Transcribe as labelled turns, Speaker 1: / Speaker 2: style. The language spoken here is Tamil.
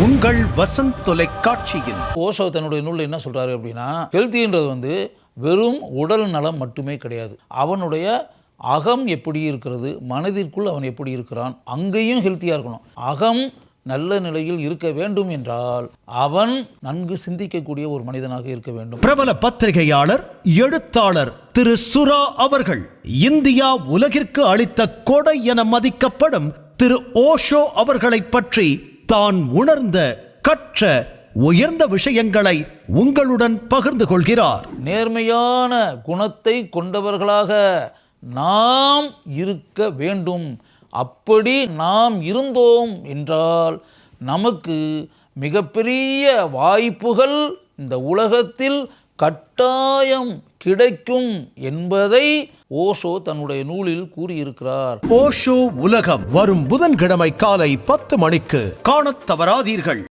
Speaker 1: உங்கள் வசந்த் தொலைக்காட்சியில்
Speaker 2: ஓஷோ தன்னுடைய நூலில் என்ன சொல்றாரு அப்படின்னா, ஹெல்த்தின்றது வெறும் உடல் நலம் மட்டுமே கிடையாது. அவனுடைய அகம் எப்படி இருக்கிறது, மனதிற்குள் அவன் எப்படி இருக்கிறான், அங்கேயும் ஹெல்த்தியாக இருக்கணும். அகம் நல்ல நிலையில் இருக்க வேண்டும் என்றால் அவன் நன்கு சிந்திக்கக்கூடிய ஒரு மனிதனாக இருக்க வேண்டும்.
Speaker 1: பிரபல பத்திரிகையாளர், எழுத்தாளர் திரு சுரா அவர்கள் இந்தியா உலகிற்கு அளித்த கொடை என மதிக்கப்படும் திரு ஓஷோ அவர்களை பற்றி தான் உணர்ந்த, கற்ற உயர்ந்த விஷயங்களை உங்களுடன் பகிர்ந்து கொள்கிறார்.
Speaker 2: நேர்மையான குணத்தை கொண்டவர்களாக நாம் இருக்க வேண்டும். அப்படி நாம் இருந்தோம் என்றால் நமக்கு மிகப்பெரிய வாய்ப்புகள் இந்த உலகத்தில் கட்டாயம் கிடைக்கும் என்பதை ஓஷோ தன்னுடைய நூலில் கூறியிருக்கிறார்.
Speaker 1: ஓஷோ உலகம் வரும் புதன்கிழமை காலை 10 மணிக்கு காணத் தவறாதீர்கள்.